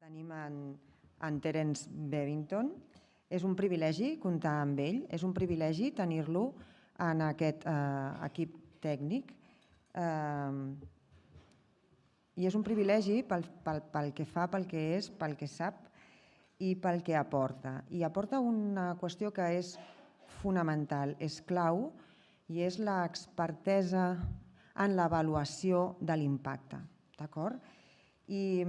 Tenim en Terence Bevington. És un privilegi comptar amb ell, és un privilegi tenir-lo en aquest equip tècnic i és un privilegi pel que fa, pel que és, pel que sap i pel que aporta. I aporta una qüestió que és fonamental, és clau, i és l'expertesa en l'avaluació de l'impacte. D'acord? I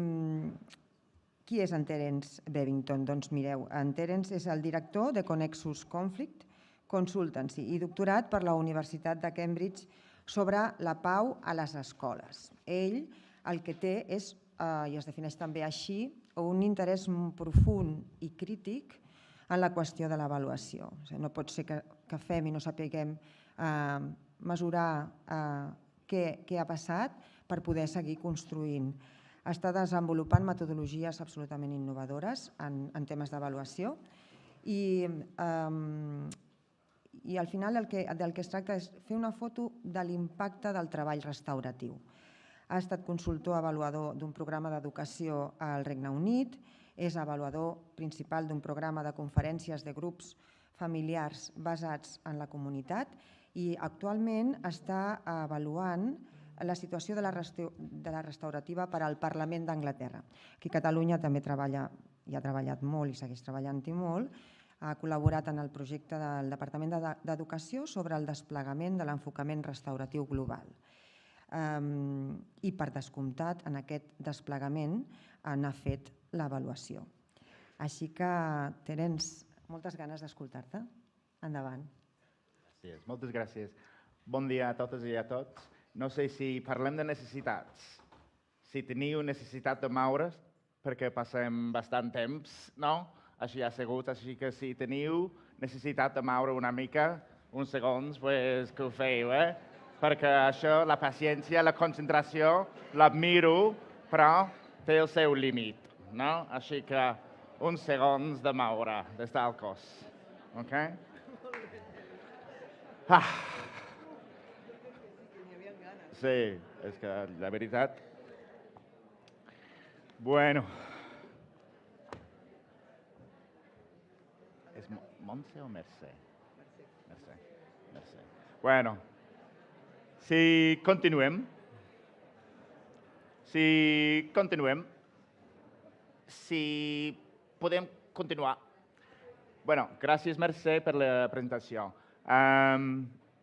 qui és en Terence Bevington? Doncs mireu, en Terence és el director de Connexus Conflict Consultancy i doctorat per la Universitat de Cambridge sobre la pau a les escoles. Ell el que té és, i es defineix també així, un interès profund i crític en la qüestió de l'avaluació. No pot ser que fem i no sapiguem mesurar què ha passat per poder seguir construint. Està desenvolupant metodologies absolutament innovadores en temes d'avaluació i al final del que es tracta és fer una foto de l'impacte del treball restauratiu. Ha estat consultor avaluador d'un programa d'educació al Regne Unit, és avaluador principal d'un programa de conferències de grups familiars basats en la comunitat i actualment està avaluant la situació de la restaurativa per al Parlament d'Anglaterra. Aquí a Catalunya també treballa, i ha treballat molt i segueix treballant-hi molt, ha col·laborat en el projecte del Departament d'Educació sobre el desplegament de l'enfocament restauratiu global. I per descomptat, en aquest desplegament n'ha fet l'avaluació. Així que, Terence, moltes ganes d'escoltar-te. Endavant. Gràcies, moltes gràcies. Bon dia a totes i a tots. No sé si parlem de necessitats. Si teniu necessitat de moure's, perquè passem bastant temps, no? Així ha sigut, així que si teniu necessitat de moure una mica, uns segons, que ho feu, Perquè això, la paciència, la concentració, l'admiro, però té el seu límit, no? Així que uns segons de moure des del cos, ok? Sí, és que la veritat... Bueno. És Montse o Mercè? Mercè. Mercè. Bueno. Si continuem, si podem continuar. Bueno, gràcies, Mercè, per la presentació.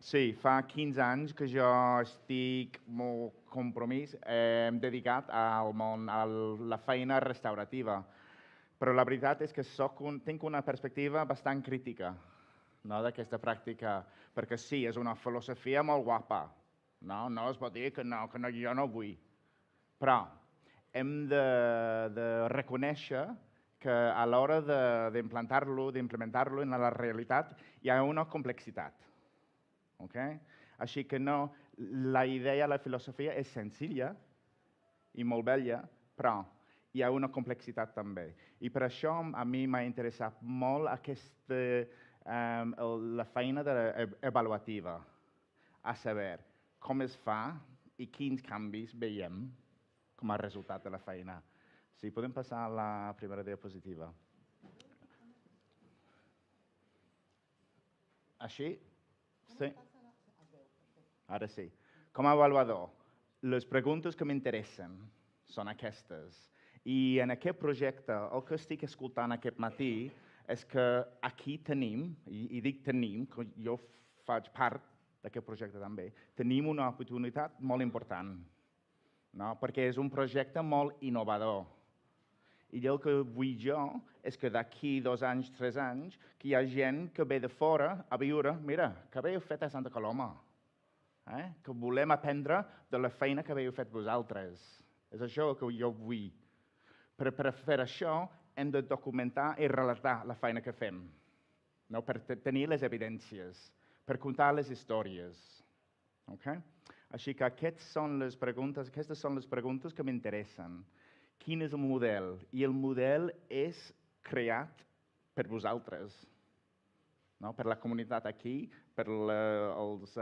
Sí, fa 15 anys que jo estic molt compromís, dedicat al món, a la feina restaurativa. Però la veritat és que tinc una perspectiva bastant crítica d'aquesta pràctica, perquè sí, és una filosofia molt guapa. No es pot dir que no, jo no vull. Però hem de reconèixer que a l'hora d'implementar-lo en la realitat hi ha una complexitat. Així que no, la idea, la filosofia és senzilla i molt bella, però hi ha una complexitat també. I per això a mi m'ha interessat molt la feina avaluativa, a saber com es fa i quins canvis veiem com a resultat de la feina. Si podem passar a la primera diapositiva. Així? Sí. Ara sí. Com a avaluador, les preguntes que m'interessen són aquestes. I en aquest projecte, el que estic escoltant aquest matí és que aquí tenim, i dic tenim, que jo faig part d'aquest projecte també, tenim una oportunitat molt important, perquè és un projecte molt innovador. I el que vull jo és que d'aquí 2 anys, 3 anys, que hi ha gent que ve de fora a viure, mira, que haveu fet a Santa Coloma, que volem aprendre de la feina que haveu fet vosaltres. És això que jo vull. Però per fer això hem de documentar i relatar la feina que fem, per tenir les evidències, per contar les històries. Així que aquestes són les preguntes que m'interessen. Quin és el model? I el model és creat per vosaltres, per la comunitat aquí, per els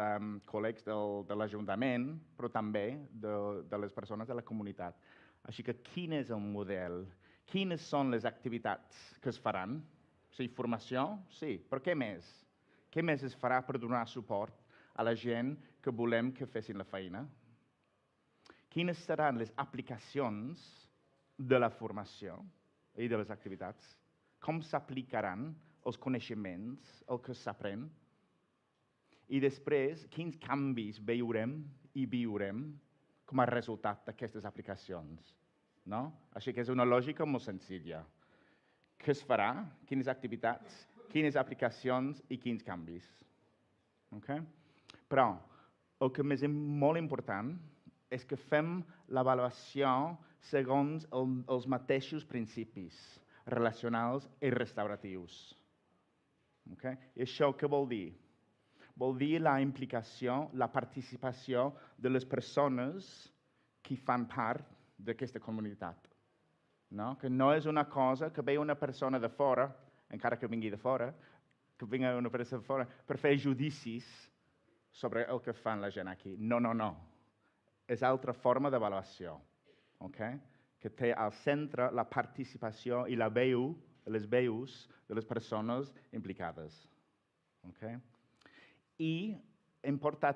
col·legs de l'Ajuntament, però també de les persones de la comunitat. Així que quin és el model? quines són les activitats que es faran? O sigui, formació? Sí, però què més? Què més es farà per donar suport a la gent que volem que fessin la feina? Quines seran les aplicacions de la formació i de les activitats? Com s'aplicaran els coneixements, el que s'aprèn? I després, quins canvis veurem i viurem com a resultat d'aquestes aplicacions? No? Així que és una lògica molt senzilla. Què es farà? Quines activitats? Quines aplicacions i quins canvis? Okay? Però el que és molt important és que fem l'avaluació segons els mateixos principis relacionals i restauratius. Okay? I això què vol dir? Vol dir la implicació, la participació de les persones que fan part d'aquesta comunitat. No? Que no és una cosa que ve una persona de fora, encara que vingui de fora, que vingui una persona de fora, per fer judicis sobre el que fan la gent aquí. No, no, no. És altra forma d'avaluació, okay? Que té al centre la participació i la veu, les veus de les persones implicades. Okay? I importa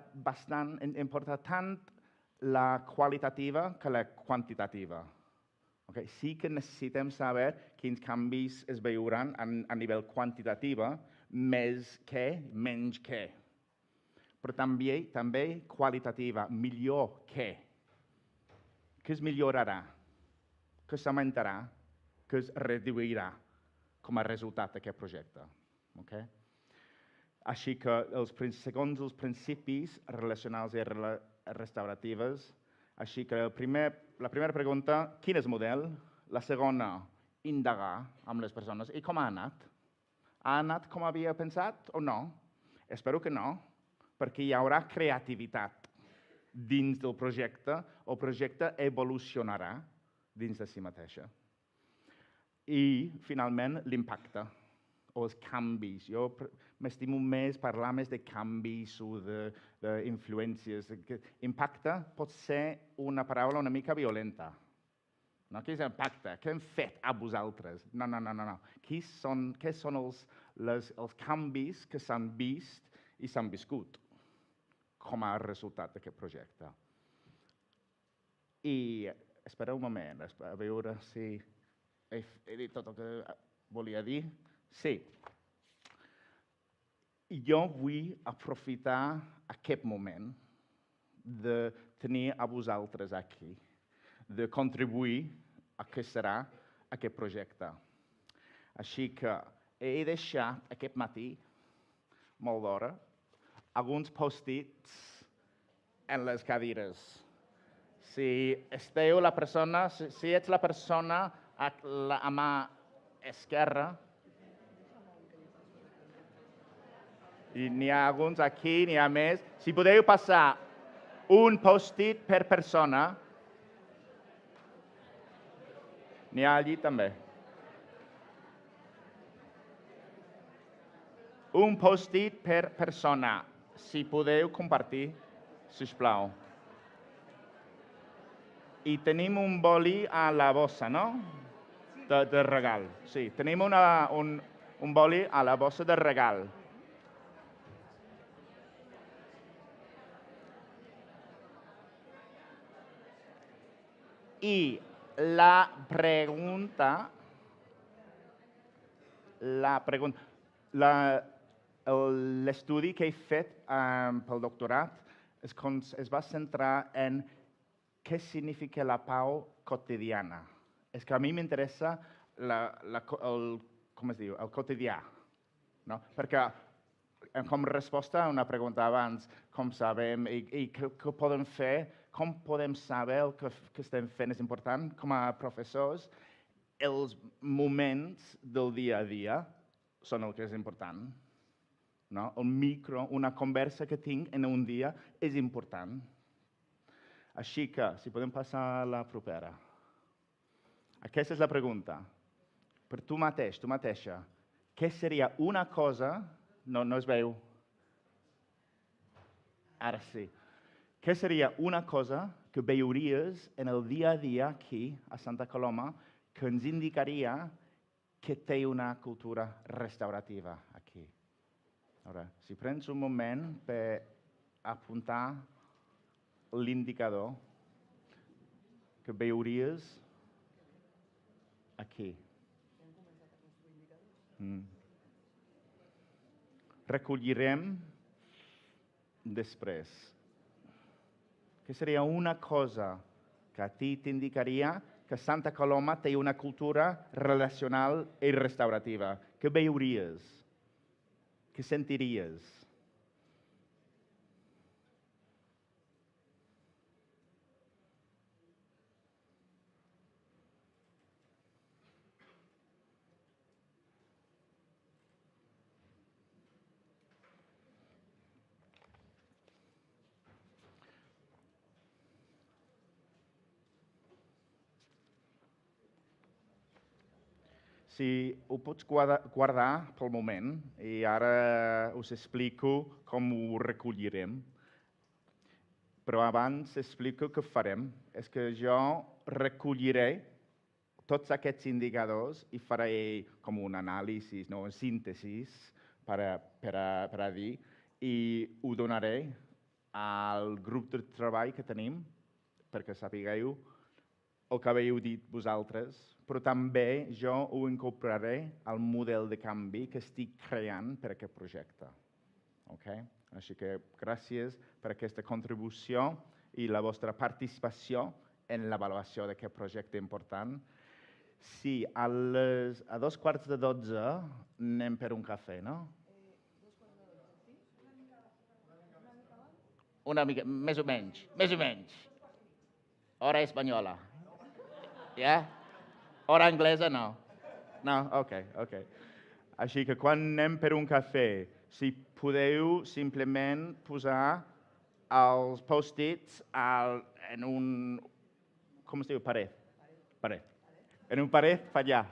tant la qualitativa que la quantitativa. Okay? Sí que necessitem saber quins canvis es veuran a nivell quantitatiu, més que, menys que. Però també qualitativa, millor que. Què es millorarà? Què s'augmentarà? Què es reduirà com a resultat d'aquest projecte? Okay? Així que, segons els principis relacionals i restauratives, així que la primera pregunta, quin és el model? La segona, indagar amb les persones. I com ha anat? Ha anat com havia pensat o no? Espero que no, perquè hi haurà creativitat dins del projecte, el projecte evolucionarà dins de si mateixa. I, finalment, l'impacte o els canvis. Jo m'estimo més parlar més de canvis o d'influències. Impacte pot ser una paraula una mica violenta. No? Què és impacte? Què hem fet a vosaltres? No, no, no, no. Què són els canvis que s'han vist i s'han viscut com a resultat d'aquest projecte? I espereu un moment, a veure si he dit tot el que volia dir. Sí. Jo vull aprofitar aquest moment de tenir a vosaltres aquí, de contribuir a què serà aquest projecte. Així que he deixat aquest matí, molt d'hora, alguns post-its en les cadires. Si ets la persona a la mà esquerra, i n'hi ha alguns aquí, n'hi ha més. Si podeu passar un post-it per persona, n'hi ha allí també. Un post-it per persona. Si podeu compartir, sisplau. I tenim un boli a la bossa, no? De regal. Sí, tenim un boli a la bossa de regal. I l'estudi que he fet pel doctorat es va centrar en què significa la pau quotidiana. És que a mi m'interessa el quotidià, no? Perquè com resposta a una pregunta abans, com sabem i què podem fer, com podem saber el que estem fent és important com a professors, els moments del dia a dia són el que és important. No? Una conversa que tinc en un dia és important. Així que, si podem passar a la propera. Aquesta és la pregunta. Per tu mateix, tu mateixa, què seria una cosa... No es veu. Ara sí. Què seria una cosa que veuries en el dia a dia aquí, a Santa Coloma, que ens indicaria que té una cultura restaurativa aquí. Ara, si prens un moment per apuntar l'indicador que veuries aquí. Recollirem després. Que seria una cosa que a ti t'indicaria que Santa Coloma té una cultura relacional i restaurativa. Què veuries? Què sentiries? Si ho pots guardar pel moment, i ara us explico com ho recollirem. Però abans explico què farem. És que jo recolliré tots aquests indicadors i faré com un anàlisi, no, un síntesi per a dir, i ho donaré al grup de treball que tenim, perquè sapigueu el que haveu dit vosaltres, però també jo ho incorporaré al model de canvi que estic creant per a aquest projecte. Okay? Així que gràcies per aquesta contribució i la vostra participació en l'avaluació d'aquest projecte important. Sí, a 11:45 anem per un cafè, no? Una mica, més o menys, més o menys. Hora espanyola. Ja? Hora anglesa no. No? Ok. Així que quan anem per un cafè, si podeu simplement posar els post-its en un... com es diu? Paret. En un paret allà.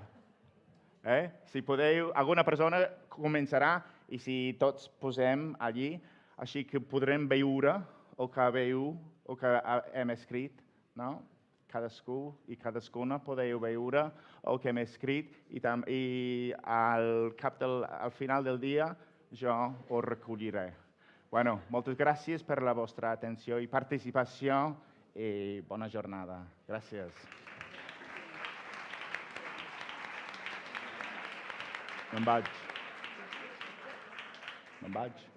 Si podeu, alguna persona començarà i si tots posem allí, així que podrem veure el que hem escrit, no? Cadascú i cadascuna podeu veure el que hem escrit i al final del dia jo ho recolliré. Bueno, moltes gràcies per la vostra atenció i participació i bona jornada. Gràcies. Me'n vaig.